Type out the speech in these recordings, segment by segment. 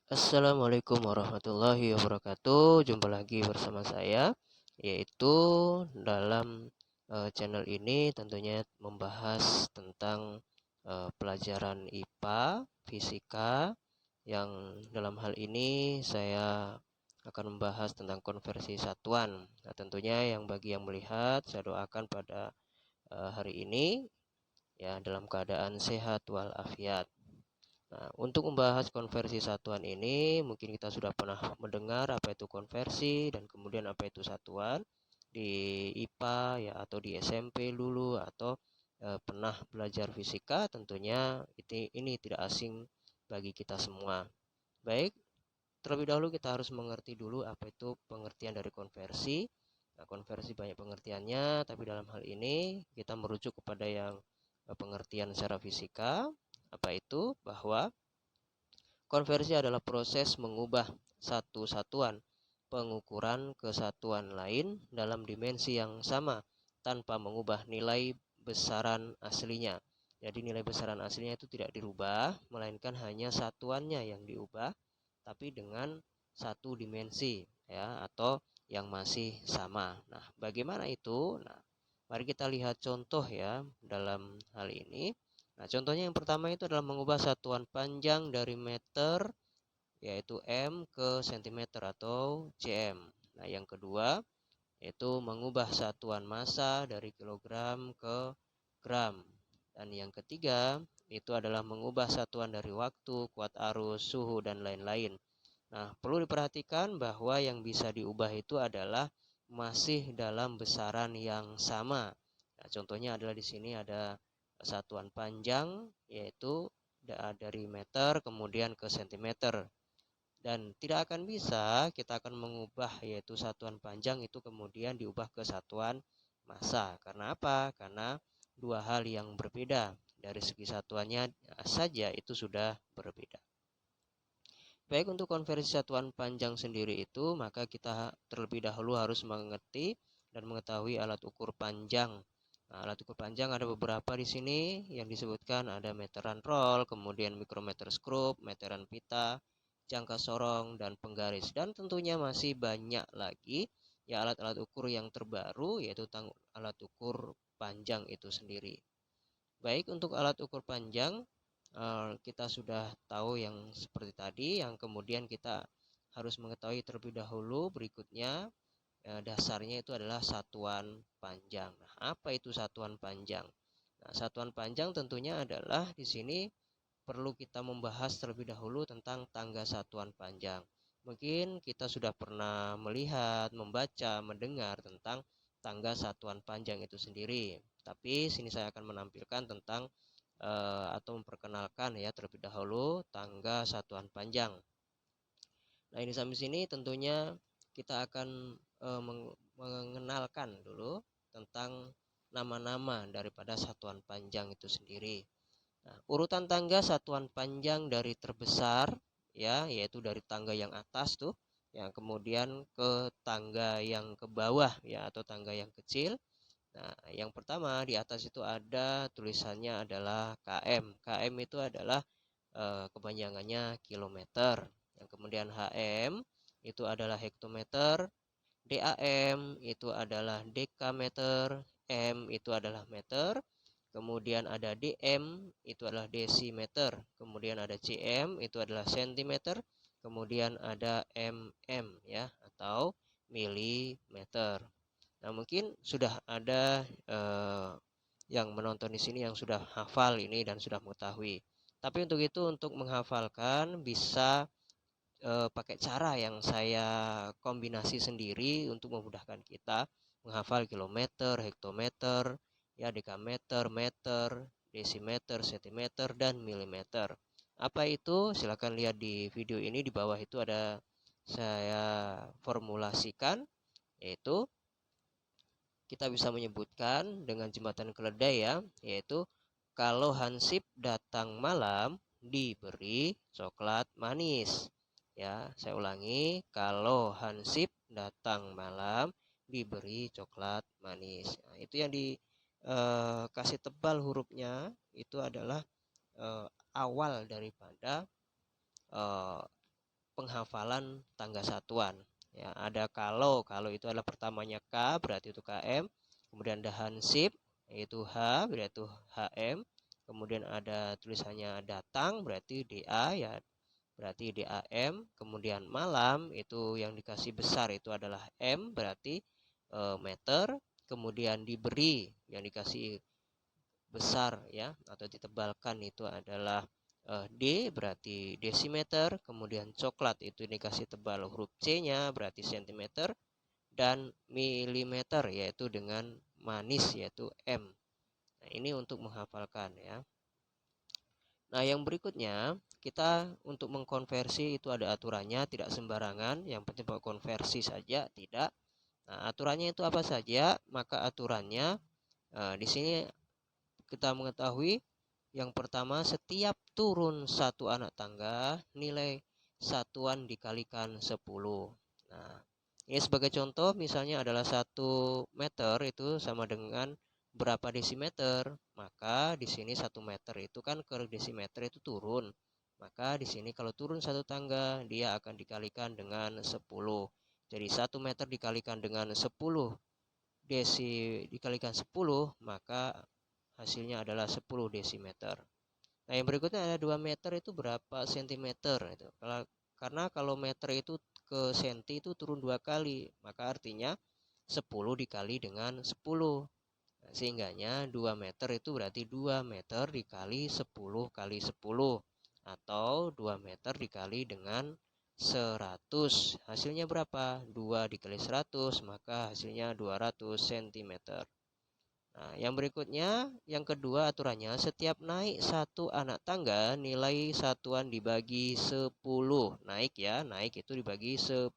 Assalamualaikum warahmatullahi wabarakatuh. Jumpa lagi bersama saya, yaitu dalam channel ini tentunya membahas tentang pelajaran IPA, fisika, yang dalam hal ini saya akan membahas tentang konversi satuan. Nah, tentunya bagi yang melihat, saya doakan pada hari ini ya dalam keadaan sehat walafiat. Nah, untuk membahas konversi satuan ini, mungkin kita sudah pernah mendengar apa itu konversi dan kemudian apa itu satuan di IPA ya atau di SMP dulu atau pernah belajar fisika, tentunya ini tidak asing bagi kita semua. Baik, terlebih dahulu kita harus mengerti dulu apa itu pengertian dari konversi. Nah, konversi banyak pengertiannya, tapi dalam hal ini kita merujuk kepada yang pengertian secara fisika. Apa itu? Bahwa konversi adalah proses mengubah satu satuan pengukuran ke satuan lain dalam dimensi yang sama tanpa mengubah nilai besaran aslinya. Jadi nilai besaran aslinya itu tidak dirubah, melainkan hanya satuannya yang diubah, tapi dengan satu dimensi ya atau yang masih sama. Nah, bagaimana itu? Nah, mari kita lihat contoh ya dalam hal ini. Nah, contohnya yang pertama itu adalah mengubah satuan panjang dari meter yaitu M ke cm atau cm. Nah, yang kedua yaitu mengubah satuan massa dari kilogram ke gram. Dan yang ketiga itu adalah mengubah satuan dari waktu, kuat arus, suhu, dan lain-lain. Nah, perlu diperhatikan bahwa yang bisa diubah itu adalah masih dalam besaran yang sama. Nah, contohnya adalah di sini ada satuan panjang yaitu dari meter kemudian ke cm. Dan tidak akan bisa kita akan mengubah yaitu satuan panjang itu kemudian diubah ke satuan massa. Karena apa? Karena dua hal yang berbeda. Dari segi satuannya saja itu sudah berbeda. Baik, untuk konversi satuan panjang sendiri itu, maka kita terlebih dahulu harus mengerti dan mengetahui alat ukur panjang. Nah, alat ukur panjang ada beberapa di sini yang disebutkan, ada meteran roll, kemudian mikrometer skrup, meteran pita, jangka sorong, dan penggaris. Dan tentunya masih banyak lagi ya alat-alat ukur yang terbaru, yaitu alat ukur panjang itu sendiri. Baik, untuk alat ukur panjang kita sudah tahu yang seperti tadi, yang kemudian kita harus mengetahui terlebih dahulu berikutnya dasarnya itu adalah satuan panjang. Nah, apa itu satuan panjang? Nah, satuan panjang tentunya adalah di sini perlu kita membahas terlebih dahulu tentang tangga satuan panjang. Mungkin kita sudah pernah melihat, membaca, mendengar tentang tangga satuan panjang itu sendiri. Tapi sini saya akan menampilkan tentang atau memperkenalkan ya terlebih dahulu tangga satuan panjang. Nah, ini sampai sini tentunya kita akan mengenalkan dulu tentang nama-nama daripada satuan panjang itu sendiri. Nah, urutan tangga satuan panjang dari terbesar ya, yaitu dari tangga yang atas tuh, yang kemudian ke tangga yang ke bawah ya atau tangga yang kecil. Nah, yang pertama di atas itu ada tulisannya adalah km. Km itu adalah kepanjangannya kilometer. Yang kemudian HM itu adalah hektometer, DAM itu adalah dekameter, M itu adalah meter, kemudian ada DM itu adalah desimeter, kemudian ada cm itu adalah sentimeter, kemudian ada mm ya atau milimeter. Nah, mungkin sudah ada yang menonton di sini yang sudah hafal ini dan sudah mengetahui. Tapi untuk itu, untuk menghafalkan bisa pakai cara yang saya kombinasi sendiri untuk memudahkan kita menghafal kilometer, hektometer, ya dekameter, meter, desimeter, sentimeter, dan milimeter. Apa itu? Silakan lihat di video ini, di bawah itu ada saya formulasikan, yaitu kita bisa menyebutkan dengan jembatan keledai ya, yaitu kalau Hansip datang malam diberi coklat manis. Ya, saya ulangi, kalau Hansip datang malam diberi coklat manis. Nah, itu yang dikasih tebal hurufnya itu adalah awal daripada eh, penghafalan tangga satuan. Ya, ada kalau itu adalah pertamanya K, berarti itu km. Kemudian ada hansip, yaitu H, berarti HM. Kemudian ada tulisannya datang, berarti DA, ya, berarti DAM. Kemudian malam itu yang dikasih besar itu adalah M, berarti meter. Kemudian diberi yang dikasih besar, ya, atau ditebalkan itu adalah D, berarti desimeter. Kemudian coklat itu dikasih tebal huruf C-nya, berarti sentimeter. Dan milimeter, yaitu dengan manis, yaitu M. Nah, ini untuk menghafalkan, ya. Nah, yang berikutnya kita untuk mengkonversi itu ada aturannya, tidak sembarangan. Yang penting konversi saja, tidak. Nah, aturannya itu apa saja? Maka aturannya di sini kita mengetahui yang pertama, setiap turun satu anak tangga nilai satuan dikalikan 10. Nah, ini sebagai contoh misalnya adalah 1 meter itu sama dengan berapa desimeter. Maka di sini 1 meter itu kan ke desimeter itu turun. Maka di sini kalau turun satu tangga dia akan dikalikan dengan 10. Jadi 1 meter dikalikan dengan 10 dikalikan 10, maka hasilnya adalah 10 desimeter. Nah, yang berikutnya ada 2 meter itu berapa sentimeter itu. Karena kalau meter itu ke senti itu turun 2 kali, maka artinya 10 dikali dengan 10. Nah, sehingganya 2 meter itu berarti 2 meter dikali 10 kali 10, atau 2 meter dikali dengan 100. Hasilnya berapa? 2 dikali 100, maka hasilnya 200 cm. Nah, yang berikutnya, yang kedua aturannya, setiap naik satu anak tangga nilai satuan dibagi 10. Naik, ya, naik itu dibagi 10.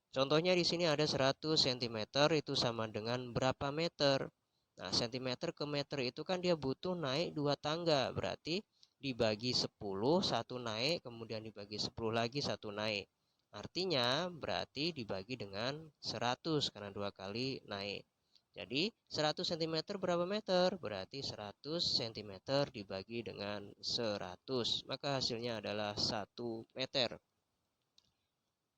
Contohnya di sini ada 100 cm itu sama dengan berapa meter? Nah, cm ke meter itu kan dia butuh naik 2 tangga, berarti dibagi 10 satu naik, kemudian dibagi 10 lagi satu naik. Artinya berarti dibagi dengan 100 karena 2 kali naik. Jadi 100 cm berapa meter? Berarti 100 cm dibagi dengan 100. Maka hasilnya adalah 1 meter.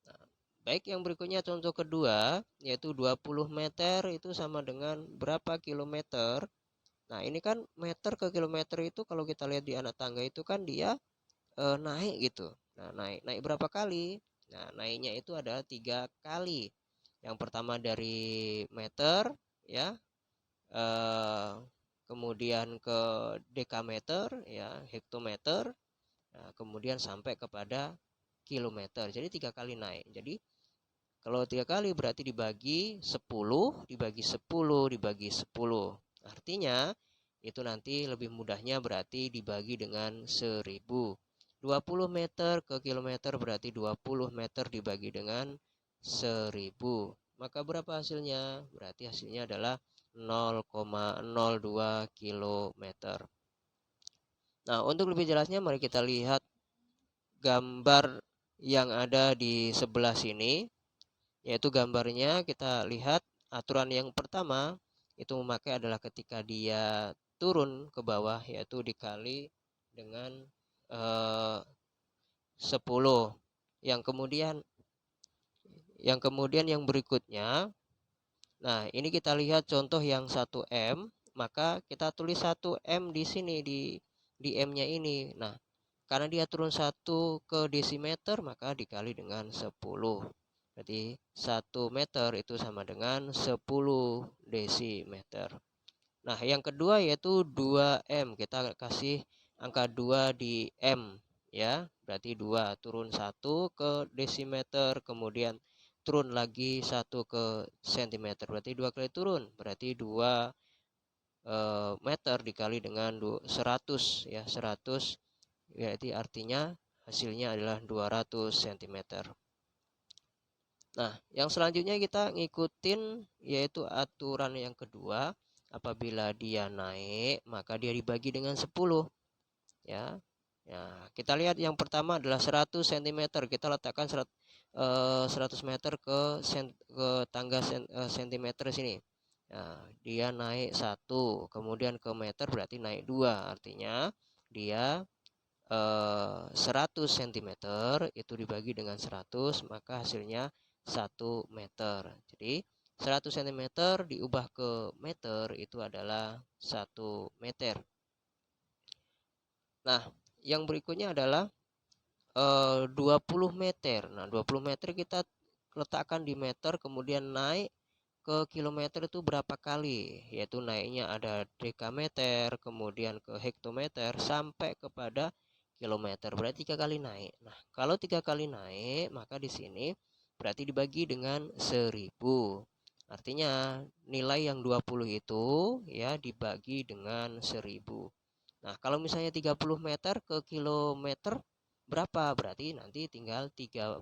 Nah, baik, yang berikutnya contoh kedua, yaitu 20 meter itu sama dengan berapa kilometer? Nah, ini kan meter ke kilometer itu kalau kita lihat di anak tangga itu kan dia naik gitu. Nah, naik berapa kali? Nah, naiknya itu adalah 3 kali. Yang pertama dari meter, ya, kemudian ke dekameter, ya, hektometer, nah, kemudian sampai kepada kilometer. Jadi 3 kali naik. Jadi kalau 3 kali berarti dibagi 10, dibagi 10, dibagi 10. Artinya itu nanti lebih mudahnya berarti dibagi dengan 1000. 20 meter ke kilometer berarti 20 meter dibagi dengan 1000. Maka berapa hasilnya? Berarti hasilnya adalah 0,02 kilometer. Nah, untuk lebih jelasnya mari kita lihat gambar yang ada di sebelah sini. Yaitu gambarnya kita lihat aturan yang pertama itu memakai adalah ketika dia turun ke bawah, yaitu dikali dengan 10. Yang berikutnya, nah ini kita lihat contoh yang 1M, maka kita tulis 1M di sini di M-nya ini. Nah, karena dia turun 1 ke desimeter maka dikali dengan 10. Berarti 1 meter itu sama dengan 10 desimeter. Nah, yang kedua yaitu 2M. Kita kasih angka 2 di M, ya. Berarti 2 turun 1 ke desimeter, kemudian turun lagi 1 ke sentimeter. Berarti 2 kali turun. Berarti 2 meter dikali dengan 100, ya, 100. Berarti artinya hasilnya adalah 200 cm. Nah, yang selanjutnya kita ngikutin yaitu aturan yang kedua. Apabila dia naik, maka dia dibagi dengan 10. Ya. Ya, kita lihat yang pertama adalah 100 cm. Kita letakkan 100 meter ke tangga sentimeter sini. Nah, dia naik 1, kemudian ke meter berarti naik 2. Artinya dia 100 cm itu dibagi dengan 100, maka hasilnya 1 meter. Jadi 100 cm diubah ke meter itu adalah 1 meter. Nah, yang berikutnya adalah 20 meter. Nah, 20 meter kita letakkan di meter, kemudian naik ke kilometer itu berapa kali? Yaitu naiknya ada dekameter, kemudian ke hektometer, sampai kepada kilometer. Berarti 3 kali naik. Nah, kalau 3 kali naik, maka di sini berarti dibagi dengan 1000. Artinya nilai yang 20 itu ya dibagi dengan 1000. Nah, kalau misalnya 30 meter ke kilometer berapa? Berarti nanti tinggal 30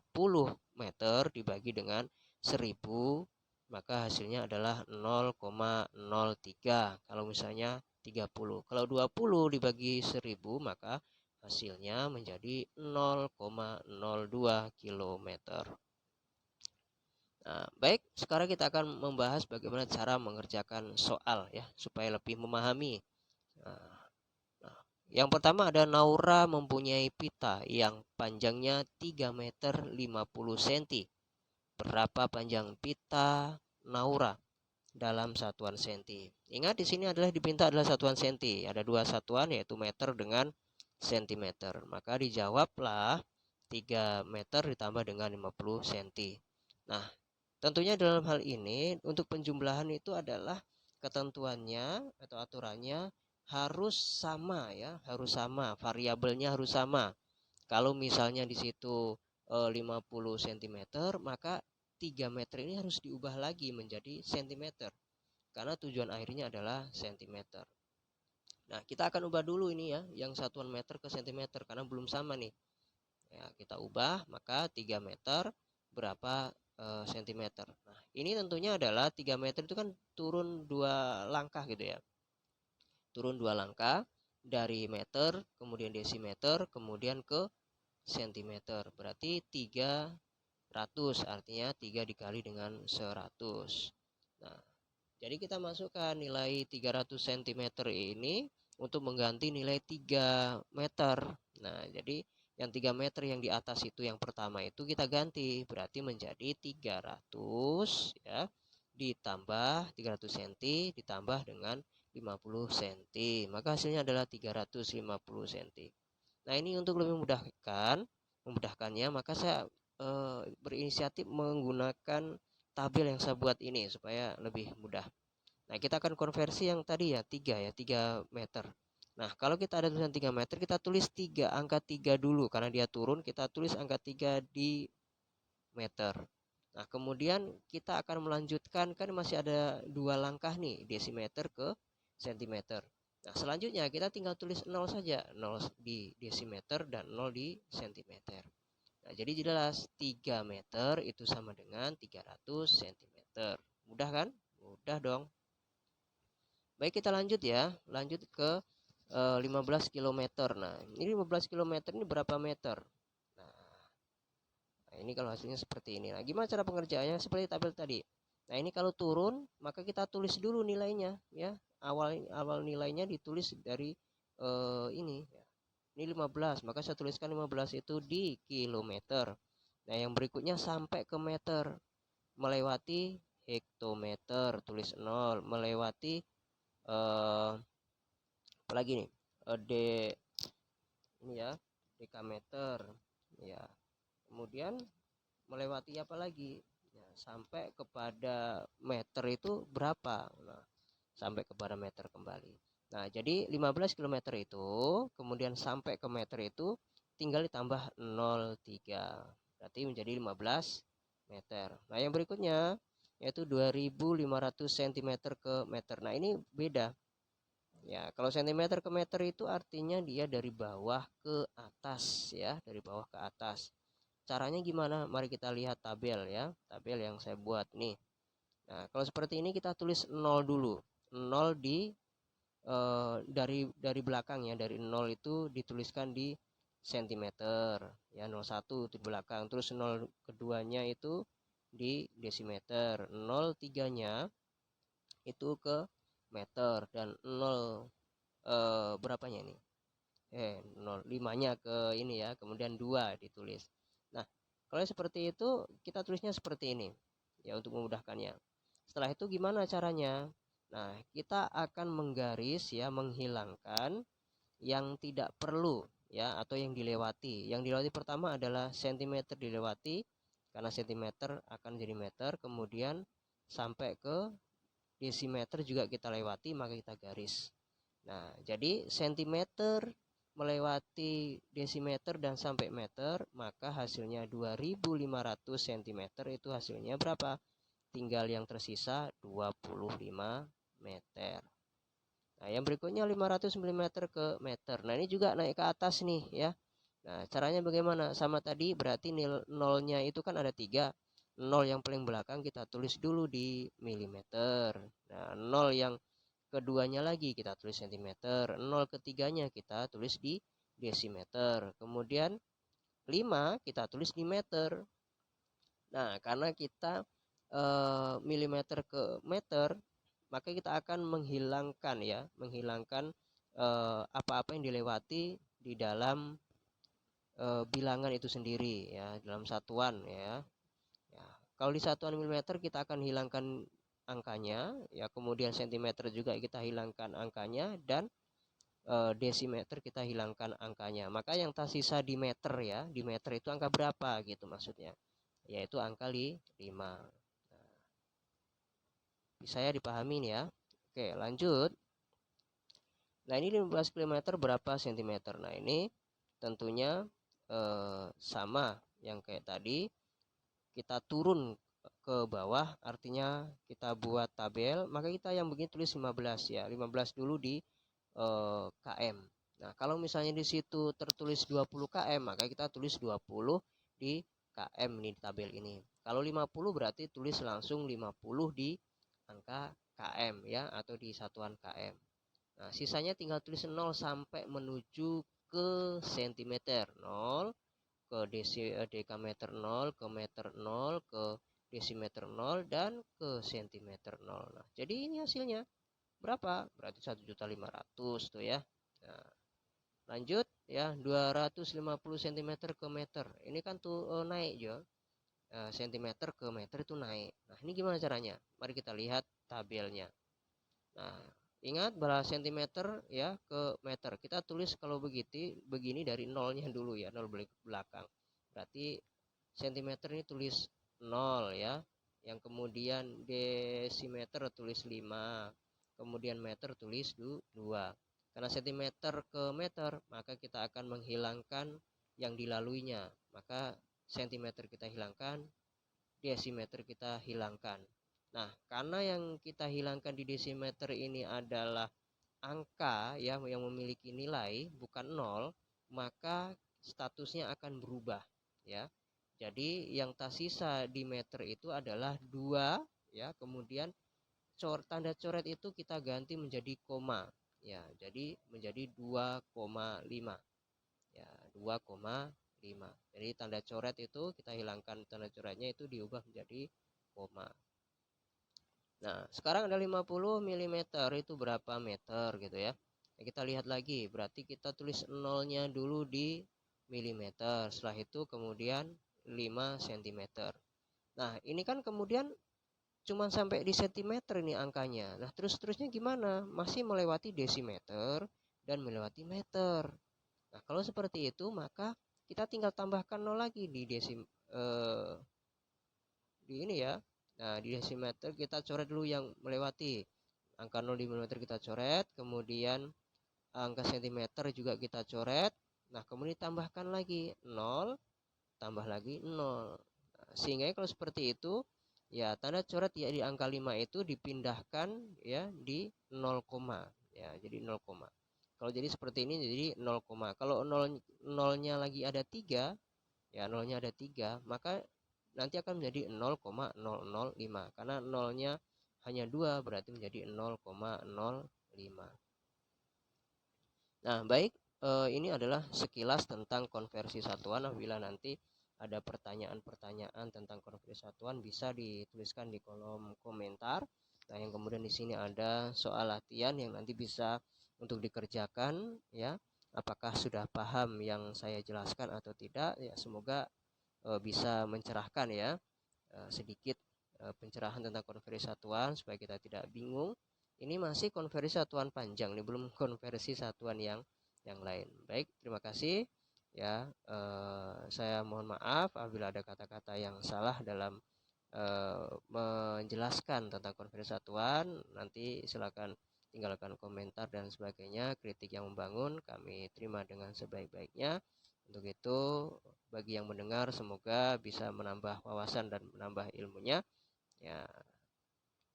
meter dibagi dengan 1000, maka hasilnya adalah 0,03. Kalau misalnya 30. Kalau 20 dibagi 1000, maka hasilnya menjadi 0,02 kilometer. Nah, baik, sekarang kita akan membahas bagaimana cara mengerjakan soal ya, supaya lebih memahami. Nah, yang pertama ada Naura mempunyai pita yang panjangnya 3 meter 50 cm. Berapa panjang pita Naura dalam satuan senti? Ingat di sini adalah dipinta adalah satuan senti. Ada dua satuan yaitu meter dengan sentimeter. Maka dijawablah 3 meter ditambah dengan 50 cm. Nah, tentunya dalam hal ini untuk penjumlahan itu adalah ketentuannya atau aturannya harus sama ya, harus sama, variabelnya harus sama. Kalau misalnya di situ 50 cm, maka 3 meter ini harus diubah lagi menjadi cm karena tujuan akhirnya adalah cm. Nah, kita akan ubah dulu ini ya, yang satuan meter ke cm karena belum sama nih. Ya, kita ubah, maka 3 meter berapa cm. Nah, ini tentunya adalah 3 meter itu kan turun 2 langkah gitu ya. Turun 2 langkah dari meter, kemudian desimeter, kemudian ke sentimeter. Berarti 300, artinya 3 dikali dengan 100. Nah, jadi kita masukkan nilai 300 cm ini untuk mengganti nilai 3 meter. Nah, jadi yang 3 meter yang di atas itu yang pertama itu kita ganti, berarti menjadi 300 ya, ditambah 300 cm ditambah dengan 50 cm. Maka hasilnya adalah 350 cm. Nah, ini untuk lebih memudahkannya, maka saya berinisiatif menggunakan tabel yang saya buat ini supaya lebih mudah. Nah, kita akan konversi yang tadi ya, 3 meter. Nah, kalau kita ada tulisan 3 meter, kita tulis 3, angka 3 dulu. Karena dia turun, kita tulis angka 3 di meter. Nah, kemudian kita akan melanjutkan, kan masih ada 2 langkah nih, desimeter ke sentimeter. Nah, selanjutnya kita tinggal tulis 0 saja, 0 di desimeter dan 0 di sentimeter. Nah, jadi jelas 3 meter itu sama dengan 300 cm. Mudah kan? Mudah dong. Baik, kita lanjut ya. Lanjut ke 15 km. Nah, ini 15 km ini berapa meter? Nah, ini kalau hasilnya seperti ini. Nah, gimana cara pengerjaannya? Seperti tabel tadi. Nah, ini kalau turun, maka kita tulis dulu nilainya ya. Awal nilainya ditulis dari ini ya. Ini 15, maka saya tuliskan 15 itu di kilometer. Nah, yang berikutnya sampai ke meter. Melewati hektometer, tulis 0. Melewati apalagi nih? D ini ya, dekameter. Ya. Kemudian melewati apa lagi? Ya, sampai kepada meter itu berapa? Nah, sampai kepada meter kembali. Nah, jadi 15 km itu, kemudian sampai ke meter itu tinggal ditambah 0,3. Berarti menjadi 15 meter. Nah, yang berikutnya yaitu 2500 cm ke meter. Nah, ini beda. Ya, kalau centimeter ke meter itu artinya dia dari bawah ke atas ya, dari bawah ke atas. Caranya gimana? Mari kita lihat tabel ya, tabel yang saya buat nih. Nah, kalau seperti ini kita tulis 0 dulu. 0 dari belakang ya, dari 0 itu dituliskan di sentimeter ya, 01 itu di belakang, terus 0 keduanya itu di desimeter, 0 tiganya itu ke meter, dan 0 berapanya ini, 5-nya ke ini ya, kemudian 2 ditulis. Nah, kalau seperti itu kita tulisnya seperti ini ya untuk memudahkannya. Setelah itu gimana caranya? Nah, kita akan menggaris ya, menghilangkan yang tidak perlu ya atau yang dilewati. Yang dilewati pertama adalah sentimeter dilewati karena sentimeter akan jadi meter, kemudian sampai ke desimeter juga kita lewati maka kita garis. Nah, jadi sentimeter melewati desimeter dan sampai meter, maka hasilnya 2500 cm itu hasilnya berapa? Tinggal yang tersisa 25 meter. Nah, yang berikutnya 500 mm ke meter. Nah, ini juga naik ke atas nih ya. Nah, caranya bagaimana? Sama tadi berarti nolnya itu kan ada 3. Nol yang paling belakang kita tulis dulu di milimeter. Nah, nol yang keduanya lagi kita tulis cm. Nol ketiganya kita tulis di desimeter. Kemudian 5 kita tulis di meter. Nah, karena kita milimeter ke meter, maka kita akan menghilangkan apa-apa yang dilewati di dalam bilangan itu sendiri ya, dalam satuan ya. Ya, kalau di satuan milimeter kita akan hilangkan angkanya ya, kemudian sentimeter juga kita hilangkan angkanya, dan desimeter kita hilangkan angkanya. Maka yang tersisa di meter ya, di meter itu angka berapa gitu maksudnya, yaitu angka 5. Bisa ya dipahami nih ya. Oke, lanjut. Nah, ini 15 km berapa sentimeter? Nah, ini tentunya sama yang kayak tadi. Kita turun ke bawah, artinya kita buat tabel, maka kita yang begini tulis 15 ya. 15 dulu di km. Nah, kalau misalnya di situ tertulis 20 km, maka kita tulis 20 di km nih di tabel ini. Kalau 50 berarti tulis langsung 50 di angka km ya, atau di satuan km. Nah, sisanya tinggal tulis 0 sampai menuju ke sentimeter. 0 ke dekameter, 0 ke meter, 0 ke desimeter, 0 dan ke sentimeter, 0. Nah, jadi ini hasilnya berapa? Berarti 1.500.000 tuh ya. Nah, lanjut ya, 250 cm ke meter. Ini kan tuh naik ya. Sentimeter ke meter itu naik. Nah, ini gimana caranya? Mari kita lihat tabelnya. Nah, ingat bahwa sentimeter ya ke meter. Kita tulis kalau begini dari nolnya dulu ya, nol belakang. Berarti sentimeter ini tulis 0 ya. Yang kemudian desimeter tulis 5. Kemudian meter tulis 2. Karena sentimeter ke meter, maka kita akan menghilangkan yang dilaluinya. Maka sentimeter kita hilangkan, desimeter kita hilangkan. Nah, karena yang kita hilangkan di desimeter ini adalah angka ya, yang memiliki nilai bukan 0, maka statusnya akan berubah ya. Jadi yang tersisa di meter itu adalah 2 ya, kemudian tanda coret itu kita ganti menjadi koma ya. Jadi menjadi 2,5 ya, 2,5. Jadi tanda coret itu kita hilangkan tanda coretnya, itu diubah menjadi koma. Nah, sekarang ada 50 mm itu berapa meter gitu ya. Nah, kita lihat lagi, berarti kita tulis nolnya dulu di milimeter. Setelah itu kemudian 5 cm. Nah, ini kan kemudian cuma sampai di sentimeter ini angkanya. Nah, terus-terusnya gimana? Masih melewati desimeter dan melewati meter. Nah, kalau seperti itu maka kita tinggal tambahkan 0 lagi di di ini ya. Nah, di desimeter kita coret dulu yang melewati. Angka 0 di milimeter kita coret, kemudian angka sentimeter juga kita coret. Nah, kemudian tambahkan lagi 0, tambah lagi 0. Nah, sehingga kalau seperti itu, ya tanda coret ya di angka 5 itu dipindahkan ya di 0, ya, jadi 0, kalau jadi seperti ini jadi 0, kalau 0 nolnya lagi ada 3 ya, nolnya ada 3, maka nanti akan menjadi 0,005 karena nolnya hanya 2, berarti menjadi 0,05. Nah, baik, ini adalah sekilas tentang konversi satuan. Apabila nanti ada pertanyaan-pertanyaan tentang konversi satuan bisa dituliskan di kolom komentar. Nah, yang kemudian di sini ada soal latihan yang nanti bisa untuk dikerjakan ya. apakah sudah paham yang saya jelaskan atau tidak. Ya, semoga bisa mencerahkan ya, sedikit pencerahan tentang konversi satuan supaya kita tidak bingung. Ini masih konversi satuan panjang nih, belum konversi satuan yang lain. Baik, terima kasih ya. Saya mohon maaf apabila ada kata-kata yang salah dalam menjelaskan tentang konversi satuan. Nanti silakan tinggalkan komentar dan sebagainya. Kritik yang membangun kami terima dengan sebaik-baiknya. Untuk itu, bagi yang mendengar semoga bisa menambah wawasan dan menambah ilmunya ya.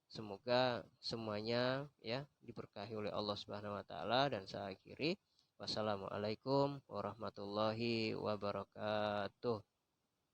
Semoga semuanya ya diberkahi oleh Allah Subhanahu wa taala. Dan saya akhiri, wassalamualaikum warahmatullahi wabarakatuh.